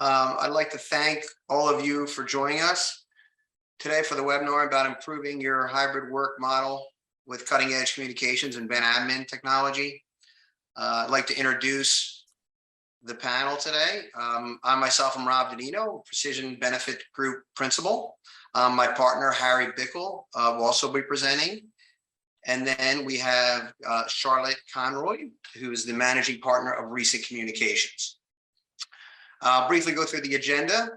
I'd like to thank all of you for joining us today for the webinar about improving your hybrid work model with cutting edge communications and Ben admin technology. I'd like to introduce the panel today. I myself am Rob DeNinno, Precision Benefit Group Principal. My partner, Harry Bickel, will also be presenting. And then we have Charlotte Conroy, who is the managing partner of Recent Communications. I'll briefly go through the agenda.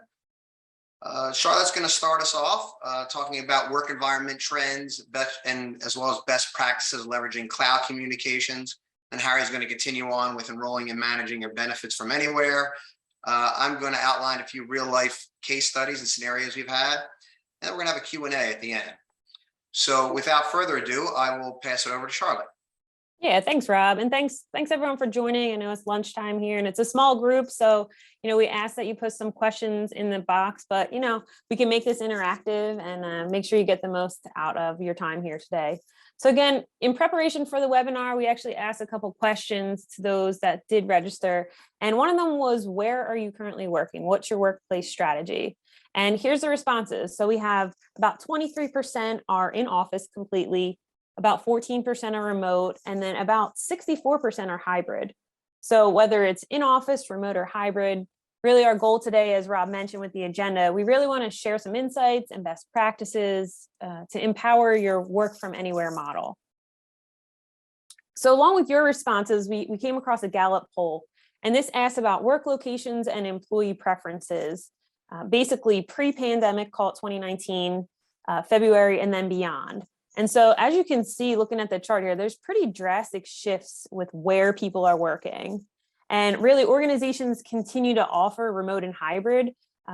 Charlotte's going to start us off talking about work environment trends, as well as best practices leveraging cloud communications. And Harry's going to continue on with enrolling and managing your benefits from anywhere. I'm going to outline a few real life case studies and scenarios we've had. And then we're going to have a Q&A at the end. So without further ado, I will pass it over to Charlotte. Yeah, thanks, Rob. And thanks everyone for joining. I know it's lunchtime here and it's a small group. So, we ask that you post some questions in the box, but, we can make this interactive and make sure you get the most out of your time here today. So again, in preparation for the webinar, we actually asked a couple questions to those that did register. And one of them was, where are you currently working? What's your workplace strategy? And here's the responses. So we have about 23% are in office completely, about 14% are remote, and then about 64% are hybrid. So whether it's in office, remote, or hybrid, really our goal today, as Rob mentioned with the agenda, we really want to share some insights and best practices to empower your work from anywhere model. So along with your responses, we came across a Gallup poll, and this asked about work locations and employee preferences, basically pre-pandemic, call it 2019, February, and then beyond. And so as you can see, looking at the chart here, there's pretty drastic shifts with where people are working. And really, organizations continue to offer remote and hybrid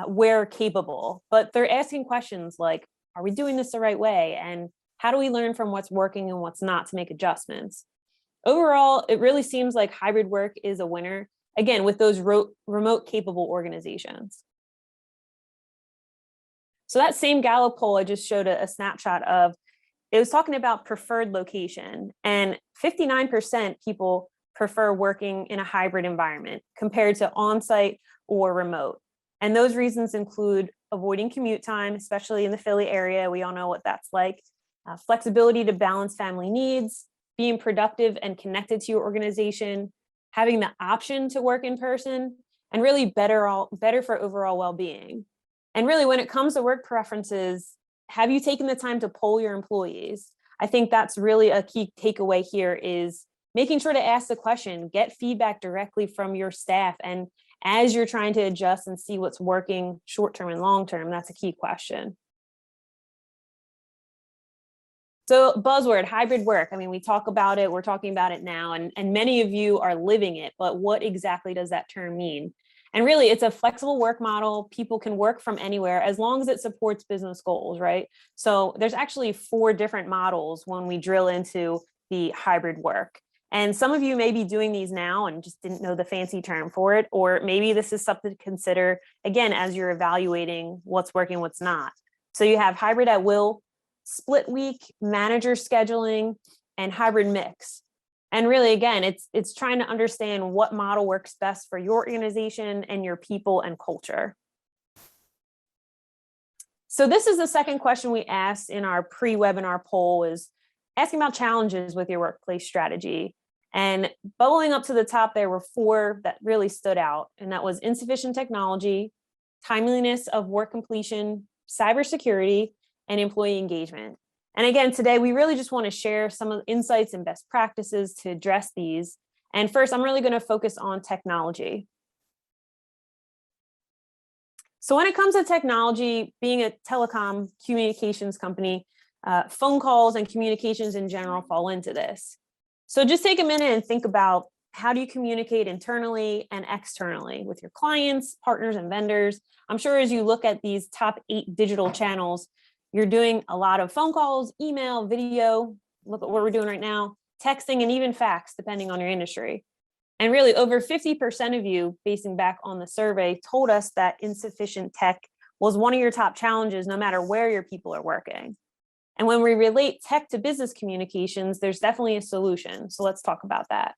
where capable, but they're asking questions like, are we doing this the right way? And how do we learn from what's working and what's not to make adjustments? Overall, it really seems like hybrid work is a winner, again, with those remote capable organizations. So that same Gallup poll I just showed a snapshot of, it was talking about preferred location, and 59% people prefer working in a hybrid environment compared to on-site or remote. And those reasons include avoiding commute time, especially in the Philly area. We all know what that's like. Flexibility to balance family needs, being productive and connected to your organization, having the option to work in person, and really better for overall well-being. And really, when it comes to work preferences, have you taken the time to poll your employees? I think that's really a key takeaway here, is making sure to ask the question, get feedback directly from your staff. And as you're trying to adjust and see what's working short-term and long-term, that's a key question. So buzzword, hybrid work. I mean, we talk about it, we're talking about it now, and many of you are living it, but what exactly does that term mean? And really, it's a flexible work model. People can work from anywhere as long as it supports business goals, right? So there's actually 4 different models when we drill into the hybrid work. And some of you may be doing these now and just didn't know the fancy term for it, or maybe this is something to consider, again, as you're evaluating what's working, what's not. So you have hybrid at will, split week, manager scheduling, and hybrid mix. And really, again, it's trying to understand what model works best for your organization and your people and culture. So this is the second question we asked in our pre-webinar poll, is asking about challenges with your workplace strategy. And bubbling up to the top, there were 4 that really stood out. And that was insufficient technology, timeliness of work completion, cybersecurity, and employee engagement. And again, today, we really just want to share some of the insights and best practices to address these. And first, I'm really going to focus on technology. So when it comes to technology, being a telecom communications company, phone calls and communications in general fall into this. So just take a minute and think about, how do you communicate internally and externally with your clients, partners, and vendors? I'm sure as you look at these top 8 digital channels, you're doing a lot of phone calls, email, video, look at what we're doing right now, texting, and even fax, depending on your industry. And really, over 50% of you, basing back on the survey, told us that insufficient tech was one of your top challenges, no matter where your people are working. And when we relate tech to business communications, there's definitely a solution. So let's talk about that.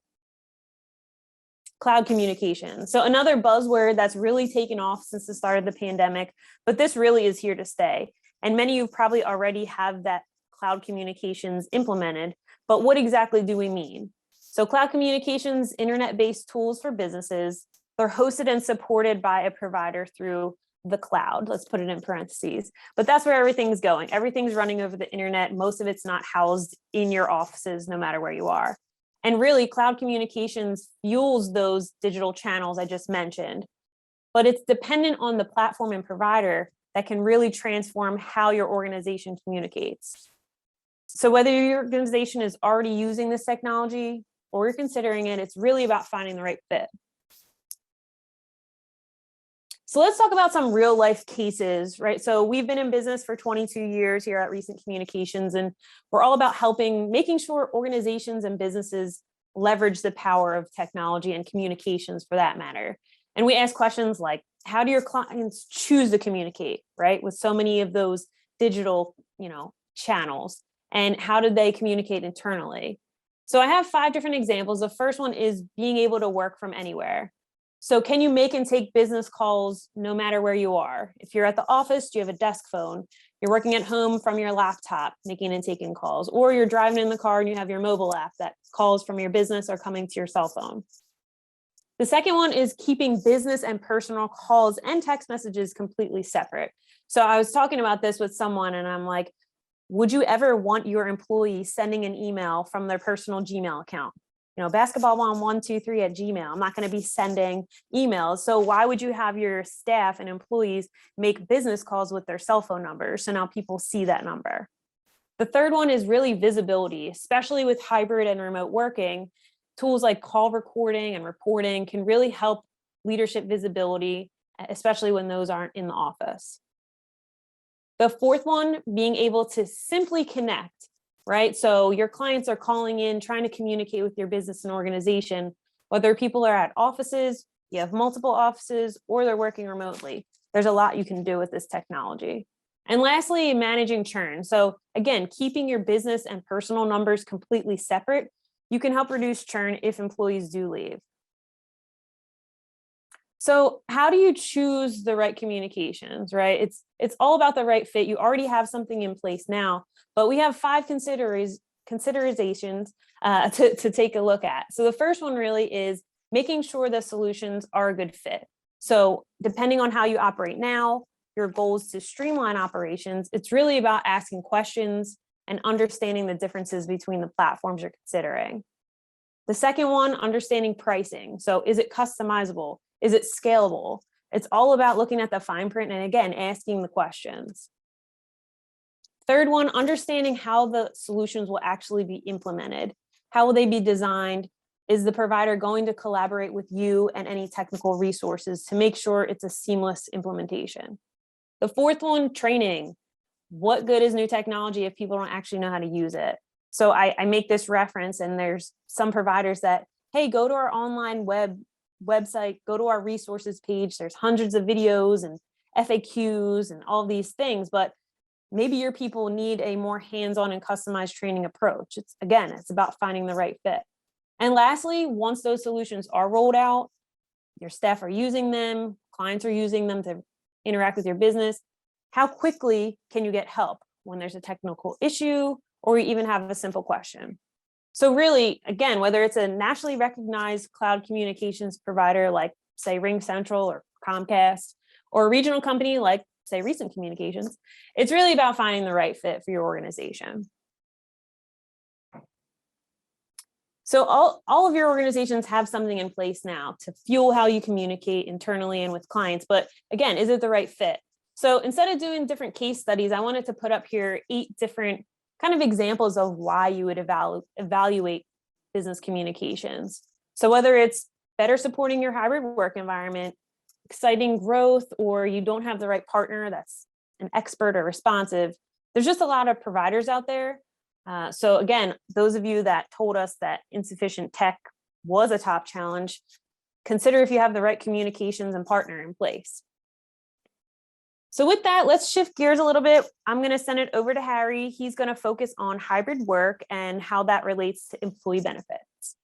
cloud communication. So another buzzword that's really taken off since the start of the pandemic, but this really is here to stay. And many of you probably already have that cloud communications implemented, but what exactly do we mean? So cloud communications, internet-based tools for businesses, they're hosted and supported by a provider through the cloud. Let's put it in parentheses, but that's where everything's going. Everything's running over the internet. Most of it's not housed in your offices, no matter where you are. And really, cloud communications fuels those digital channels I just mentioned, but it's dependent on the platform and provider that can really transform how your organization communicates. So whether your organization is already using this technology or you're considering it, it's really about finding the right fit. So let's talk about some real life cases, right? So we've been in business for 22 years here at Recent Communications, and we're all about making sure organizations and businesses leverage the power of technology and communications for that matter. And we ask questions like, how do your clients choose to communicate, right? With so many of those digital, channels, and how do they communicate internally? So I have 5 different examples. The first one is being able to work from anywhere. So can you make and take business calls no matter where you are? If you're at the office, do you have a desk phone? You're working at home from your laptop, making and taking calls, or you're driving in the car and you have your mobile app that calls from your business are coming to your cell phone. The second one is keeping business and personal calls and text messages completely separate. So I was talking about this with someone and I'm like, would you ever want your employees sending an email from their personal Gmail account? basketballmom123@gmail. I'm not going to be sending emails. So why would you have your staff and employees make business calls with their cell phone numbers? So now people see that number. The third one is really visibility, especially with hybrid and remote working. Tools like call recording and reporting can really help leadership visibility, especially when those aren't in the office. The fourth one, being able to simply connect. Right? So your clients are calling in, trying to communicate with your business and organization, whether people are at offices, you have multiple offices, or they're working remotely. There's a lot you can do with this technology. And lastly, managing churn. So again, keeping your business and personal numbers completely separate, you can help reduce churn if employees do leave. So how do you choose the right communications, right? It's all about the right fit. You already have something in place now, but we have 5 considerations to take a look at. So the first one really is making sure the solutions are a good fit. So depending on how you operate now, your goals to streamline operations, it's really about asking questions and understanding the differences between the platforms you're considering. The second one, understanding pricing. So is it customizable? Is it scalable? It's all about looking at the fine print and again, asking the questions. Third one, understanding how the solutions will actually be implemented. How will they be designed? Is the provider going to collaborate with you and any technical resources to make sure it's a seamless implementation? The fourth one, training. What good is new technology if people don't actually know how to use it? So I make this reference and there's some providers that, hey, go to our online website, go to our resources page. There's hundreds of videos and FAQs and all these things, but maybe your people need a more hands-on and customized training approach. It's about finding the right fit. And lastly, once those solutions are rolled out, your staff are using them, clients are using them to interact with your business, how quickly can you get help when there's a technical issue or you even have a simple question? So really, again, whether it's a nationally recognized cloud communications provider like, say, RingCentral or Comcast, or a regional company like, say, Recent Communications, it's really about finding the right fit for your organization. So all of your organizations have something in place now to fuel how you communicate internally and with clients. But again, is it the right fit? So instead of doing different case studies, I wanted to put up here 8 different kind of examples of why you would evaluate business communications. So whether it's better supporting your hybrid work environment, exciting growth, or you don't have the right partner that's an expert or responsive, there's just a lot of providers out there. So again, those of you that told us that insufficient tech was a top challenge, consider if you have the right communications and partner in place. So with that, let's shift gears a little bit. I'm going to send it over to Harry. He's going to focus on hybrid work and how that relates to employee benefits.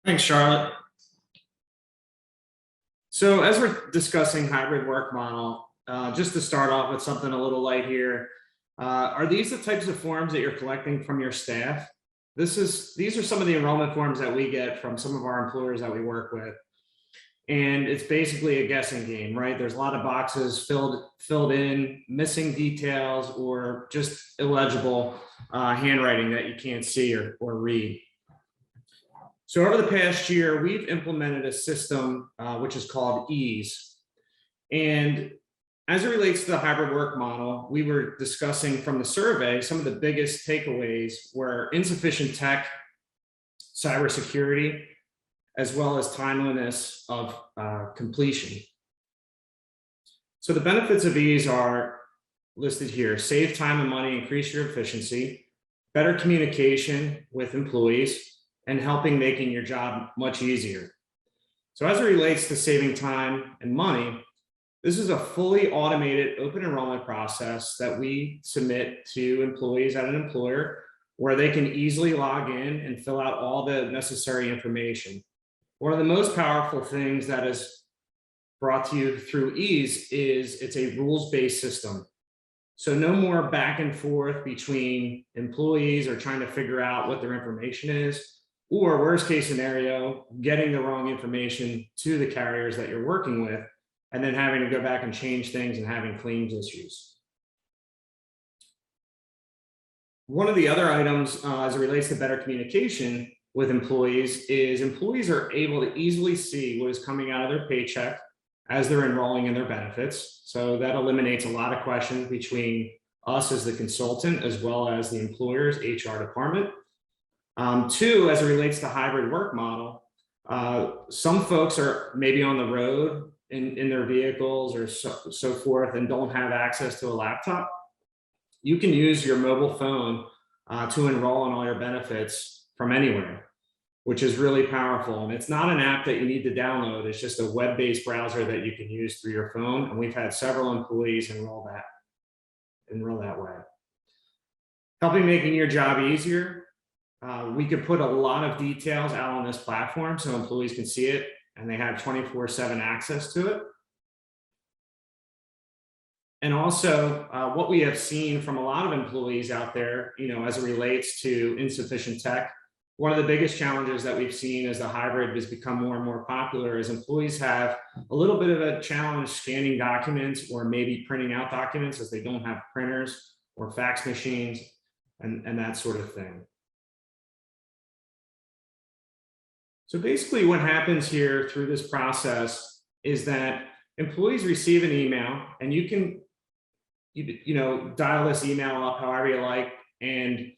Thanks, Charlotte. So as we're discussing hybrid work model, just to start off with something a little light here, are these the types of forms that you're collecting from your staff? These are some of the enrollment forms that we get from some of our employers that we work with. And it's basically a guessing game, right? There's a lot of boxes filled in, missing details, or just illegible handwriting that you can't see or read. So over the past year, we've implemented a system which is called EASE. And as it relates to the hybrid work model, we were discussing from the survey, some of the biggest takeaways were insufficient tech, cybersecurity, as well as timeliness of completion. So the benefits of EASE are listed here: save time and money, increase your efficiency, better communication with employees, and helping making your job much easier. So as it relates to saving time and money, this is a fully automated open enrollment process that we submit to employees at an employer where they can easily log in and fill out all the necessary information. One of the most powerful things that is brought to you through EASE is it's a rules-based system. So no more back and forth between employees or trying to figure out what their information is, or worst case scenario, getting the wrong information to the carriers that you're working with, and then having to go back and change things and having claims issues. One of the other items as it relates to better communication with employees is employees are able to easily see what is coming out of their paycheck as they're enrolling in their benefits. So that eliminates a lot of questions between us as the consultant, as well as the employer's HR department. Two, as it relates to hybrid work model, some folks are maybe on the road in their vehicles or so forth and don't have access to a laptop. You can use your mobile phone to enroll in all your benefits from anywhere, which is really powerful. And it's not an app that you need to download. It's just a web-based browser that you can use through your phone. And we've had several employees enroll that way. Helping making your job easier. We could put a lot of details out on this platform so employees can see it and they have 24/7 access to it. And also what we have seen from a lot of employees out there, as it relates to insufficient tech, one of the biggest challenges that we've seen as the hybrid has become more and more popular is employees have a little bit of a challenge scanning documents or maybe printing out documents as they don't have printers or fax machines and that sort of thing. So basically what happens here through this process is that employees receive an email, and you can dial this email up however you like, and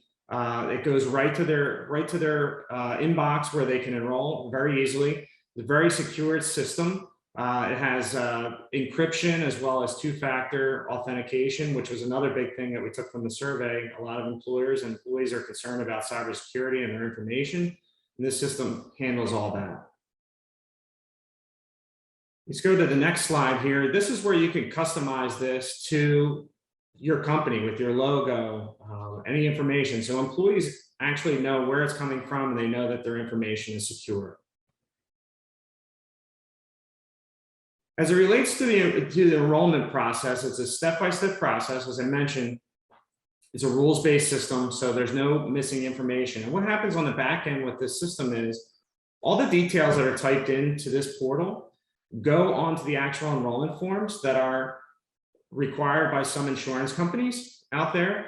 it goes right to their inbox where they can enroll very easily. It's a very secure system. It has encryption as well as two-factor authentication, which was another big thing that we took from the survey. A lot of employers and employees are concerned about cybersecurity and their information. And this system handles all that. Let's go to the next slide here. This is where you can customize this to your company with your logo, any information. So employees actually know where it's coming from and they know that their information is secure. As it relates to the enrollment process, it's a step-by-step process. As I mentioned, it's a rules-based system, so there's no missing information. And what happens on the back end with this system is all the details that are typed into this portal go onto the actual enrollment forms that are required by some insurance companies out there.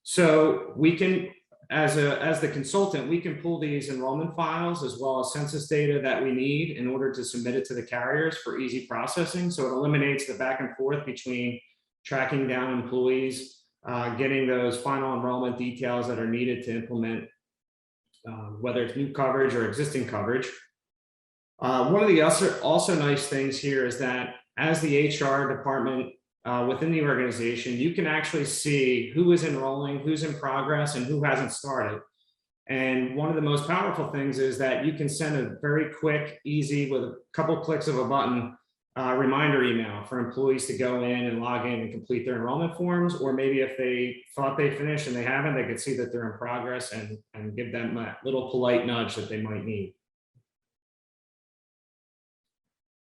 So we can, as the consultant, we can pull these enrollment files as well as census data that we need in order to submit it to the carriers for easy processing. So it eliminates the back and forth between tracking down employees, getting those final enrollment details that are needed to implement, whether it's new coverage or existing coverage. One of the also nice things here is that as the HR department within the organization, you can actually see who is enrolling, who's in progress, and who hasn't started. And one of the most powerful things is that you can send a very quick, easy, with a couple clicks of a button, reminder email for employees to go in and log in and complete their enrollment forms. Or maybe if they thought they finished and they haven't, they could see that they're in progress and give them that little polite nudge that they might need.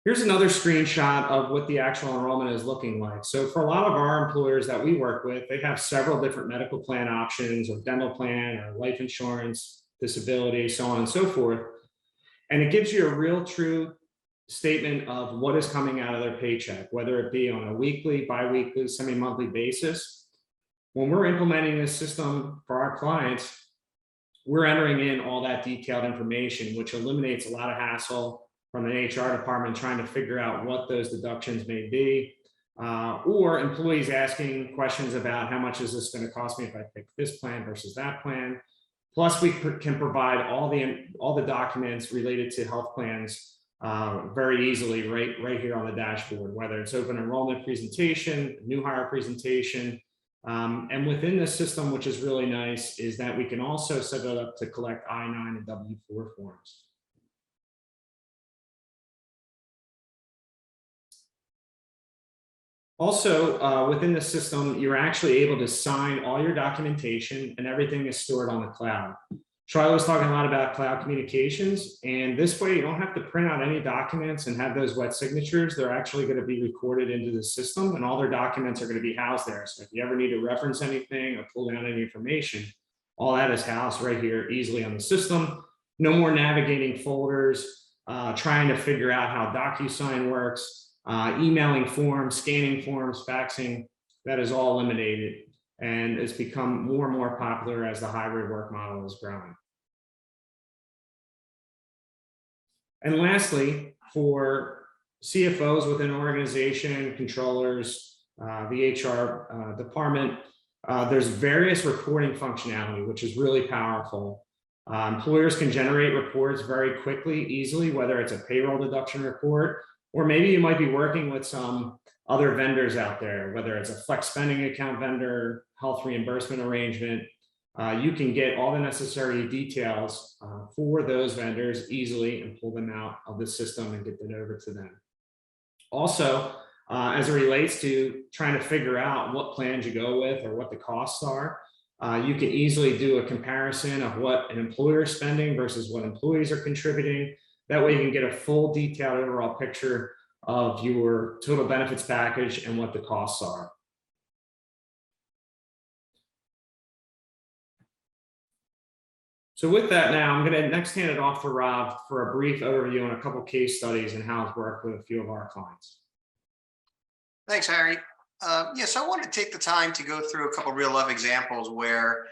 Here's another screenshot of what the actual enrollment is looking like. So for a lot of our employers that we work with, they have several different medical plan options or dental plan or life insurance, disability, so on and so forth. And it gives you a real true statement of what is coming out of their paycheck, whether it be on a weekly, bi-weekly, semi-monthly basis. When we're implementing this system for our clients, we're entering in all that detailed information, which eliminates a lot of hassle from an HR department trying to figure out what those deductions may be, or employees asking questions about how much is this going to cost me if I pick this plan versus that plan. Plus, we can provide all the documents related to health plans very easily right here on the dashboard, whether it's open enrollment presentation, new hire presentation. And within the system, which is really nice, is that we can also set it up to collect I-9 and W-4 forms. Also, within the system, you're actually able to sign all your documentation and everything is stored on the cloud. Charlie was talking a lot about cloud communications, and this way you don't have to print out any documents and have those wet signatures. They're actually going to be recorded into the system, and all their documents are going to be housed there. So if you ever need to reference anything or pull down any information, all that is housed right here easily on the system. No more navigating folders, trying to figure out how DocuSign works. Emailing forms, scanning forms, faxing, that is all eliminated, and it's become more and more popular as the hybrid work model is growing. And lastly, for CFOs within an organization, controllers, the HR department, there's various reporting functionality, which is really powerful. Employers can generate reports very quickly, easily, whether it's a payroll deduction report, or maybe you might be working with some other vendors out there, whether it's a flex spending account vendor, health reimbursement arrangement. You can get all the necessary details for those vendors easily and pull them out of the system and get that over to them. Also, as it relates to trying to figure out what plans you go with or what the costs are, you can easily do a comparison of what an employer is spending versus what employees are contributing. That way you can get a full detailed overall picture of your total benefits package and what the costs are. So with that now, I'm going to next hand it off to Rob for a brief overview on a couple case studies and how it's worked with a few of our clients. Thanks, Harry. Yes, I want to take the time to go through a couple real life examples where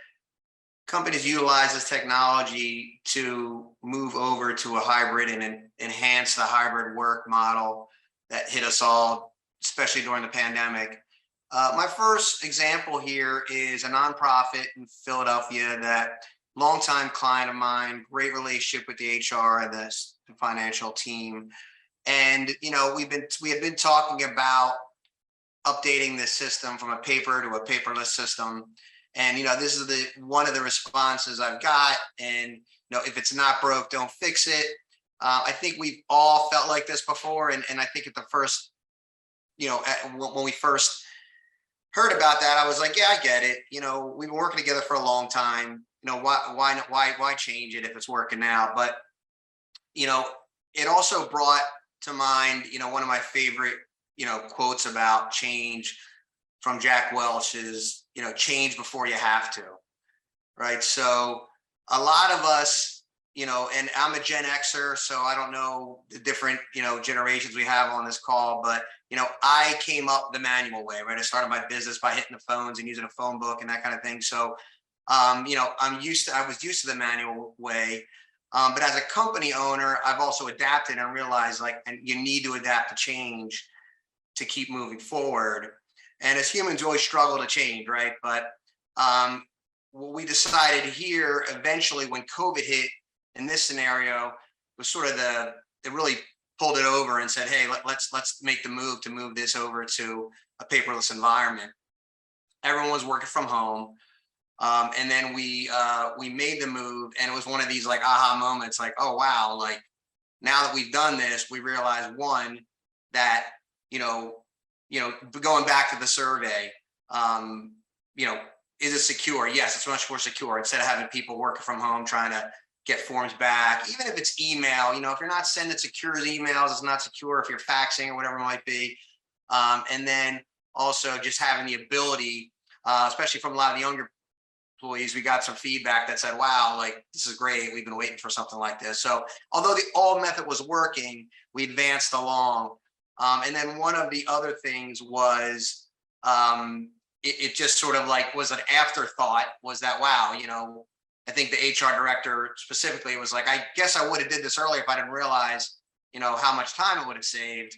companies utilize this technology to move over to a hybrid and enhance the hybrid work model that hit us all, especially during the pandemic. My first example here is a nonprofit in Philadelphia that longtime client of mine, great relationship with the HR and the financial team. And, you know, we had been talking about updating this system from a paper to a paperless system. And, you know, this is one of the responses I've got. And, you know, if it's not broke, don't fix it. I think we've all felt like this before. And I think at the first, you know, when we first heard about that, I was like, yeah, I get it. You know, we've been working together for a long time. You know, why change it if it's working now? But, you know, it also brought to mind, you know, one of my favorite, you know, quotes about change from Jack Welch is, you know, change before you have to, right? So a lot of us, you know, and I'm a Gen Xer, so I don't know the different, you know, generations we have on this call, but, you know, I came up the manual way, right? I started my business by hitting the phones and using a phone book and that kind of thing. So, you know, I was used to the manual way. But as a company owner, I've also adapted and realized like, and you need to adapt to change to keep moving forward. And as humans, we always struggle to change, right? But what we decided here eventually when COVID hit in this scenario was sort of it really pulled it over and said, hey, let's make the move to move this over to a paperless environment. Everyone was working from home. And then we made the move, and it was one of these like aha moments, like, oh, wow, like now that we've done this, we realize one, that, you know, going back to the survey, you know, is it secure? Yes, it's much more secure. Instead of having people working from home trying to get forms back, even if it's email. If you're not sending secure emails, it's not secure. If you're faxing or whatever it might be. And then also just having the ability, especially from a lot of the younger employees, we got some feedback that said, wow, like, this is great. We've been waiting for something like this. So although the old method was working, we advanced along. And then one of the other things was, it just sort of like was an afterthought, was that, wow, I think the HR director specifically was like, I guess I would have did this earlier if I didn't realize, how much time it would have saved.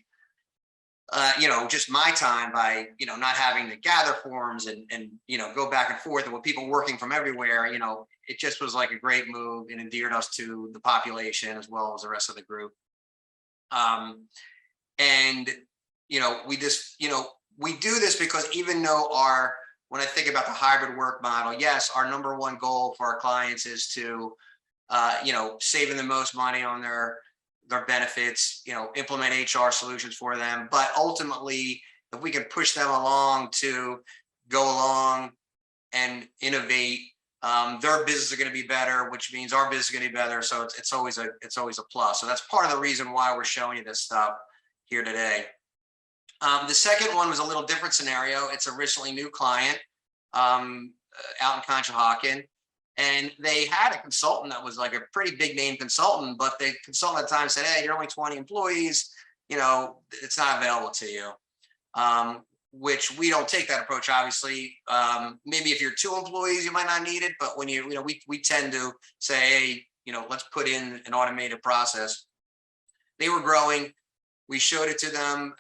Just my time by, not having to gather forms and go back and forth, and with people working from everywhere, it just was like a great move and endeared us to the population as well as the rest of the group. And, we just, we do this because even though when I think about the hybrid work model, yes, our number one goal for our clients is to, saving the most money on their benefits, implement HR solutions for them. But ultimately, if we can push them along to go along and innovate, their business is going to be better, which means our business is going to be better. So it's always a plus. So that's part of the reason why we're showing you this stuff here today. The second one was a little different scenario. It's a recently new client out in Conshohocken. And they had a consultant that was like a pretty big name consultant, but the consultant at the time said, hey, you're only 20 employees, it's not available to you, which we don't take that approach, obviously. Maybe if you're 2 employees, you might not need it, but when we tend to say, hey, let's put in an automated process. They were growing. We showed it to them.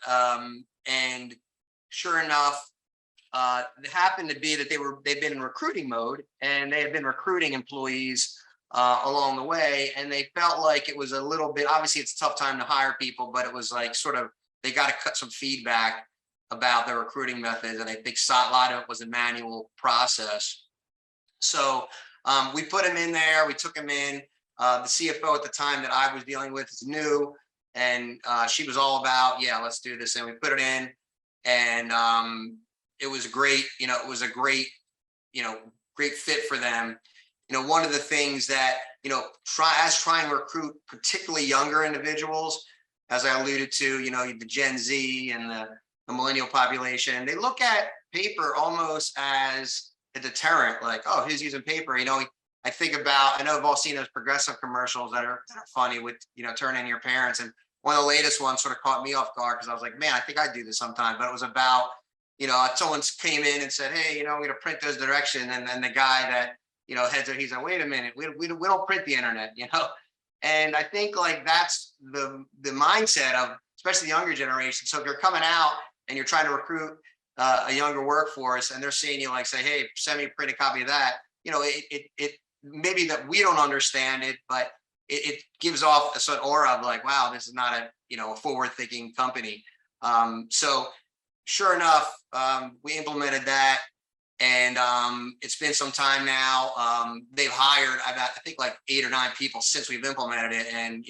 And sure enough, it happened to be that they've been in recruiting mode, and they have been recruiting employees along the way, and they felt like it was a little bit, obviously it's a tough time to hire people, but it was like sort of, they got to cut some feedback about their recruiting methods, and I think a lot of it was a manual process. So we put them in there, we took them in. The CFO at the time that I was dealing with is new, and she was all about, yeah, let's do this, and we put it in, and it was great. It was a great fit for them. One of the things that, try and recruit particularly younger individuals, as I alluded to, the Gen Z and the millennial population, they look at paper almost as a deterrent, like, oh, who's using paper? I know we've all seen those Progressive commercials that are funny with, turn in your parents. And one of the latest ones sort of caught me off guard because I was like, man, I think I do this sometime. But it was about, someone came in and said, hey, I'm going to print those directions. And then the guy that, heads it, he's like, wait a minute, we don't print the internet, And I think like that's the mindset of especially the younger generation. So if you're coming out and you're trying to recruit a younger workforce, and they're seeing you like say, hey, send me a printed copy of that, it maybe that we don't understand it, but it gives off a sort of aura of like, wow, this is not a forward-thinking company. So sure enough, we implemented that, and it's been some time now. They've hired, I think like 8 or 9 people since we've implemented it, and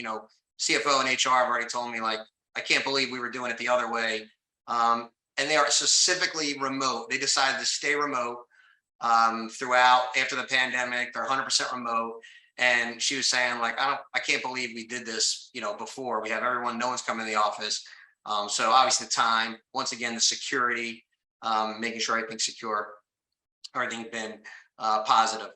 CFO and HR have already told me like, I can't believe we were doing it the other way. And they are specifically remote. They decided to stay remote throughout after the pandemic. They're 100% remote. And she was saying like, I can't believe we did this, before. We have everyone, no one's coming to the office. So obviously the time, once again, the security, making sure everything's secure, everything's been positive.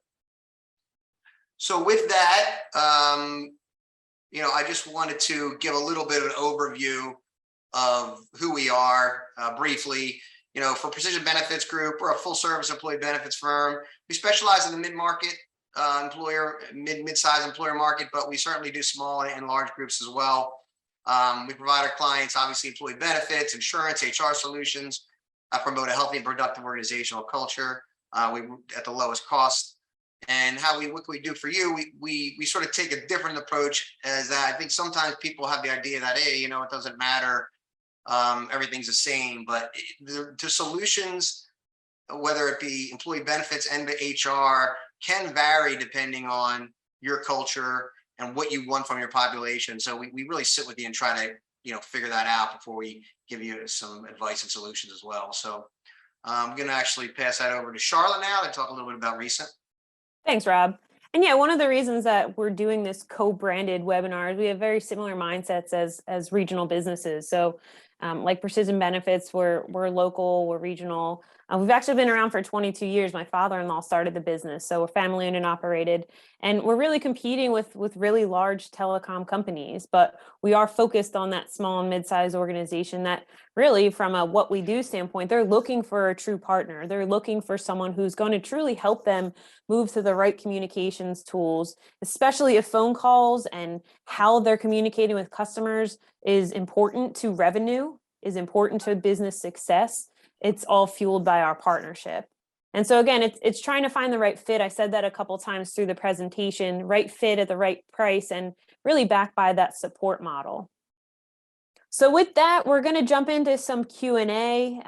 So with that, I just wanted to give a little bit of an overview of who we are briefly. For Precision Benefits Group, we're a full service employee benefits firm. We specialize in the mid-market mid-size employer market, but we certainly do small and large groups as well. We provide our clients, obviously, employee benefits, insurance, HR solutions, promote a healthy and productive organizational culture we at the lowest cost. And what we do for you, we sort of take a different approach, as I think sometimes people have the idea that, hey, it doesn't matter, everything's the same, but the solutions, whether it be employee benefits and the HR, can vary depending on your culture and what you want from your population. So we really sit with you and try to figure that out before we give you some advice and solutions as well. So I'm going to actually pass that over to Charlotte now to talk a little bit about Recent. Thanks, Rob. And yeah, one of the reasons that we're doing this co-branded webinar is we have very similar mindsets as regional businesses. So like Precision Benefits, we're local, we're regional. We've actually been around for 22 years. My father-in-law started the business, so we're family owned and operated. And we're really competing with really large telecom companies, but we are focused on that small and mid-sized organization that really, from a what we do standpoint, they're looking for a true partner. They're looking for someone who's going to truly help them move to the right communications tools, especially if phone calls and how they're communicating with customers is important to revenue, is important to business success. It's all fueled by our partnership. And so again, it's trying to find the right fit. I said that a couple times through the presentation, right fit at the right price and really backed by that support model. So with that, we're going to jump into some Q&A.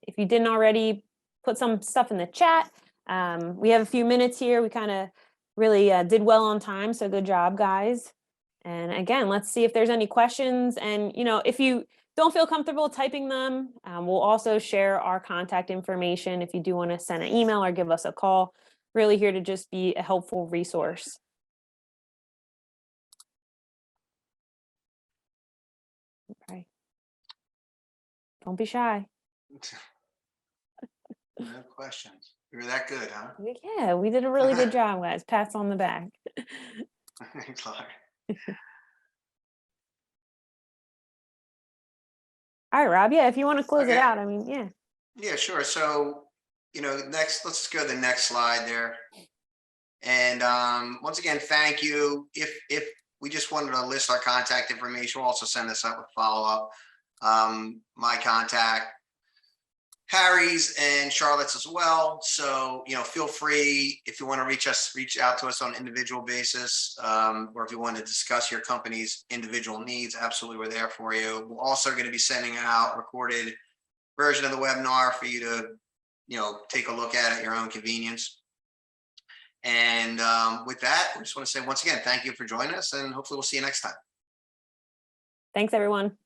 If you didn't already, put some stuff in the chat. We have a few minutes here. We kind of really did well on time, so good job, guys. And again, let's see if there's any questions. And if you don't feel comfortable typing them, we'll also share our contact information if you do want to send an email or give us a call. Really here to just be a helpful resource. Okay. Don't be shy. No questions. You were that good, huh? Yeah, we did a really good job, guys. Pats on the back. Thanks, Larry. All right, Rob. Yeah, if you want to close it Okay. out, I mean, yeah. Yeah, sure. So, next, let's just go to the next slide there. And once again, thank you. If we just wanted to list our contact information, we'll also send this out with follow-up. My contact, Harry's and Charlotte's as well. So, feel free if you want to reach out to us on an individual basis, or if you want to discuss your company's individual needs, absolutely, we're there for you. We're also going to be sending out recorded version of the webinar for you to, take a look at your own convenience. And with that, I just want to say once again, thank you for joining us, and hopefully we'll see you next time. Thanks, everyone.